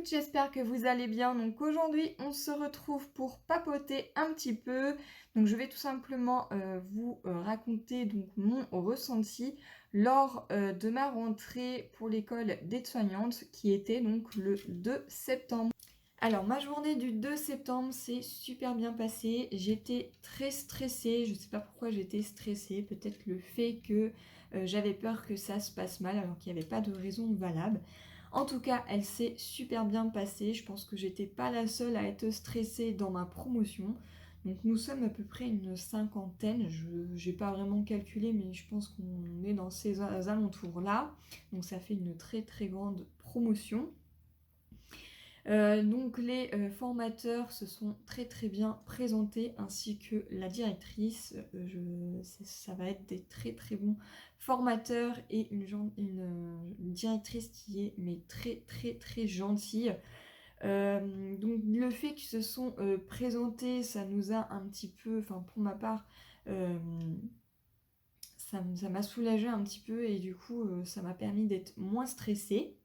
toutes, j'espère que vous allez bien. Donc aujourd'hui, on se retrouve pour papoter un petit peu. Donc je vais tout simplement vous raconter donc mon ressenti lors de ma rentrée pour l'école d'aide-soignante qui était donc le 2 septembre. Alors ma journée du 2 septembre s'est super bien passée. J'étais très stressée. Je ne sais pas pourquoi j'étais stressée. Peut-être le fait que j'avais peur que ça se passe mal alors qu'il n'y avait pas de raison valable. En tout cas, elle s'est super bien passée. Je pense que j'étais pas la seule à être stressée dans ma promotion. Donc nous sommes à peu près une cinquantaine. Je n'ai pas vraiment calculé, mais je pense qu'on est dans ces alentours-là. Donc ça fait une très très grande promotion. Donc les formateurs se sont très très bien présentés ainsi que la directrice. Ça va être des très très bons formateurs et une directrice qui est mais très très très gentille. Donc le fait qu'ils se sont présentés, ça nous a un petit peu, enfin pour ma part, ça m'a soulagée un petit peu et du coup ça m'a permis d'être moins stressée.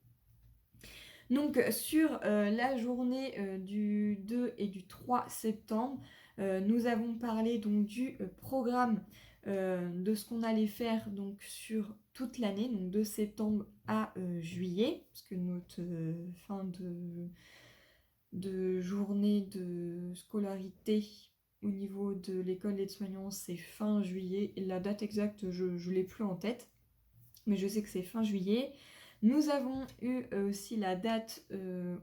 Donc sur la journée du 2 et du 3 septembre, nous avons parlé donc du programme de ce qu'on allait faire donc sur toute l'année, donc de septembre à juillet, parce que notre fin de journée de scolarité au niveau de l'école d'aide-soignants, c'est fin juillet. Et la date exacte, je ne l'ai plus en tête, mais je sais que c'est fin juillet. Nous avons eu aussi la date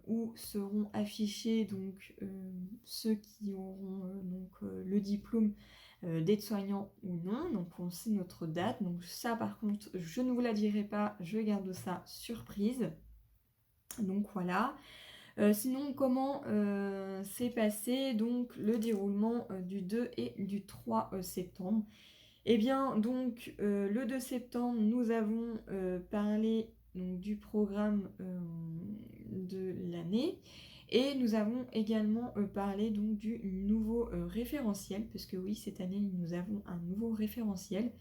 où seront affichés donc, ceux qui auront le diplôme d'aide-soignant ou non. Donc on sait notre date. Donc ça par contre, je ne vous la dirai pas, je garde ça surprise. Donc voilà. Sinon, comment s'est passé donc le déroulement du 2 et du 3 septembre? Eh bien, donc, le 2 septembre, nous avons parlé donc, du programme de l'année et nous avons également parlé donc, du nouveau référentiel, parce que oui, cette année, nous avons un nouveau référentiel.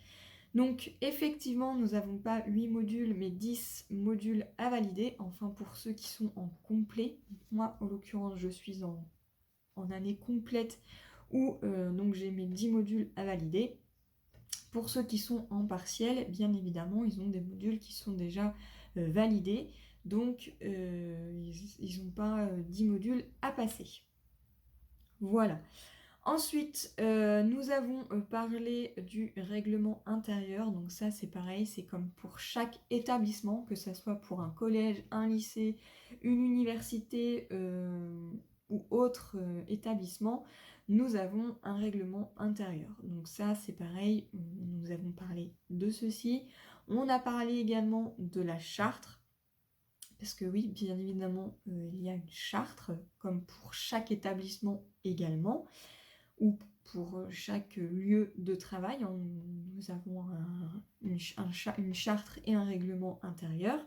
Donc, effectivement, nous n'avons pas 8 modules, mais 10 modules à valider, enfin pour ceux qui sont en complet. Moi, en l'occurrence, je suis en année complète où donc j'ai mes 10 modules à valider. Pour ceux qui sont en partiel, bien évidemment, ils ont des modules qui sont déjà validés. Donc, ils n'ont pas 10 modules à passer. Voilà. Ensuite, nous avons parlé du règlement intérieur. Donc ça, c'est pareil, c'est comme pour chaque établissement, que ce soit pour un collège, un lycée, une université ou autre établissement, nous avons un règlement intérieur. Donc ça, c'est pareil, nous avons parlé de ceci. On a parlé également de la charte. Parce que oui, bien évidemment, il y a une charte, comme pour chaque établissement également ou pour chaque lieu de travail. Nous avons une charte et un règlement intérieur.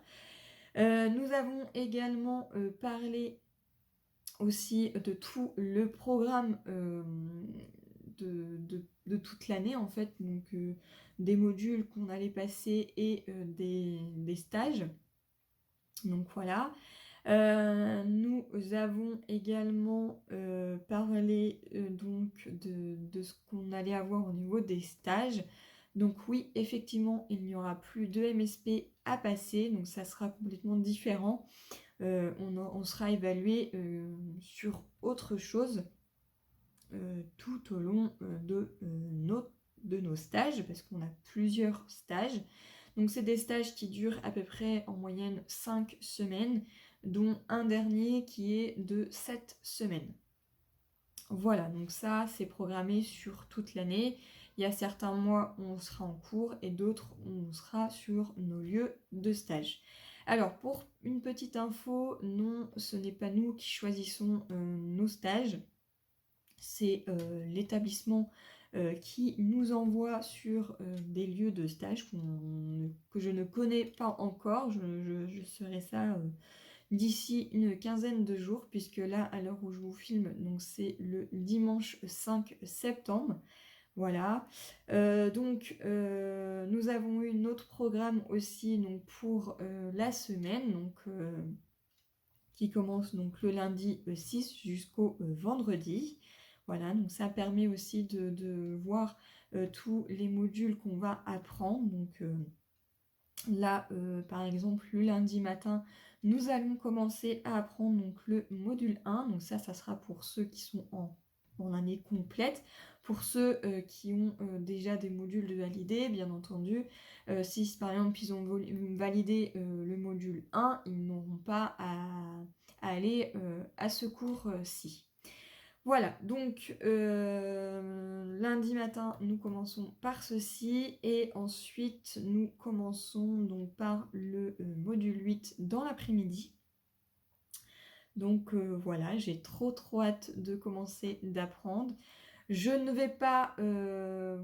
Nous avons également parlé aussi de tout le programme de toute l'année, en fait, donc des modules qu'on allait passer et des stages. Donc voilà. Nous avons également parlé donc de ce qu'on allait avoir au niveau des stages. Donc oui, effectivement, il n'y aura plus de MSP à passer, donc ça sera complètement différent. On sera évalué sur autre chose tout au long de nos stages, parce qu'on a plusieurs stages. Donc c'est des stages qui durent à peu près en moyenne 5 semaines, dont un dernier qui est de 7 semaines. Voilà, donc ça c'est programmé sur toute l'année. Il y a certains mois où on sera en cours et d'autres où on sera sur nos lieux de stage. Alors pour une petite info, non, ce n'est pas nous qui choisissons nos stages. C'est l'établissement qui nous envoie sur des lieux de stage que je ne connais pas encore. Je ferai ça d'ici une quinzaine de jours, puisque là, à l'heure où je vous filme, donc c'est le dimanche 5 septembre. Voilà. Donc, nous avons eu notre programme aussi donc, pour la semaine, donc, qui commence donc le lundi 6 jusqu'au vendredi. Voilà, donc ça permet aussi de voir tous les modules qu'on va apprendre. Donc là, par exemple, le lundi matin, nous allons commencer à apprendre donc, le module 1. Donc ça sera pour ceux qui sont en année complète. Pour ceux qui ont déjà des modules de validés, bien entendu, si par exemple ils ont validé le module 1, ils n'auront pas à aller à ce cours-ci. Voilà, donc lundi matin, nous commençons par ceci et ensuite nous commençons donc par le module 8 dans l'après-midi. Donc voilà, j'ai trop hâte de commencer d'apprendre. Je ne vais pas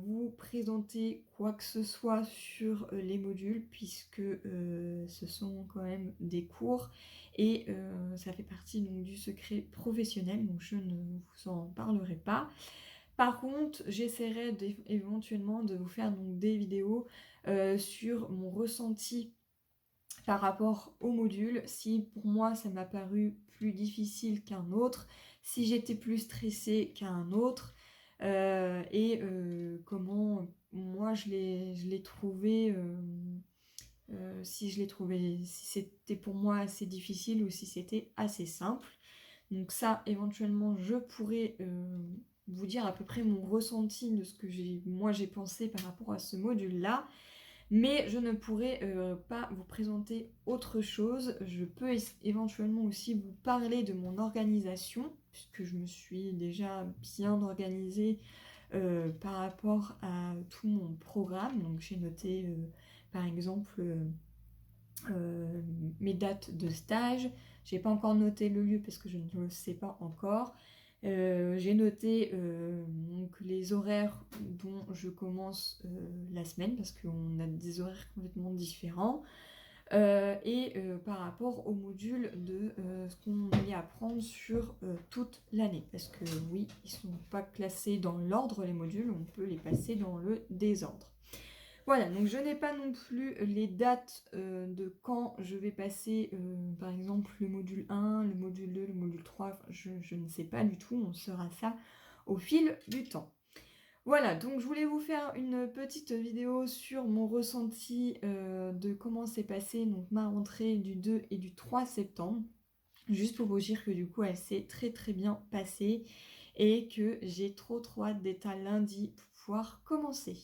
vous présenter quoi que ce soit sur les modules puisque ce sont quand même des cours et ça fait partie donc, du secret professionnel, donc je ne vous en parlerai pas. Par contre, j'essaierai éventuellement de vous faire donc, des vidéos sur mon ressenti par rapport au module, si pour moi ça m'a paru plus difficile qu'un autre, si j'étais plus stressée qu'un autre, et comment moi je l'ai trouvé, si si c'était pour moi assez difficile ou si c'était assez simple. Donc ça, éventuellement, je pourrais vous dire à peu près mon ressenti de ce que moi j'ai pensé par rapport à ce module-là. Mais je ne pourrai pas vous présenter autre chose. Je peux éventuellement aussi vous parler de mon organisation, puisque je me suis déjà bien organisée par rapport à tout mon programme. Donc j'ai noté par exemple mes dates de stage. J'ai pas encore noté le lieu parce que je ne le sais pas encore. J'ai noté donc les horaires dont je commence la semaine parce qu'on a des horaires complètement différents et par rapport au module de ce qu'on allait apprendre sur toute l'année parce que oui, ils ne sont pas classés dans l'ordre les modules, on peut les passer dans le désordre. Voilà, donc je n'ai pas non plus les dates de quand je vais passer, par exemple, le module 1, le module 2, le module 3, enfin, je ne sais pas du tout, on saura ça au fil du temps. Voilà, donc je voulais vous faire une petite vidéo sur mon ressenti de comment s'est passée donc, ma rentrée du 2 et du 3 septembre, juste pour vous dire que du coup elle s'est très bien passée et que j'ai trop hâte d'être à lundi pour pouvoir commencer.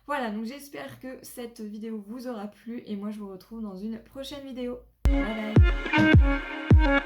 Voilà, donc j'espère que cette vidéo vous aura plu et moi je vous retrouve dans une prochaine vidéo. Bye bye.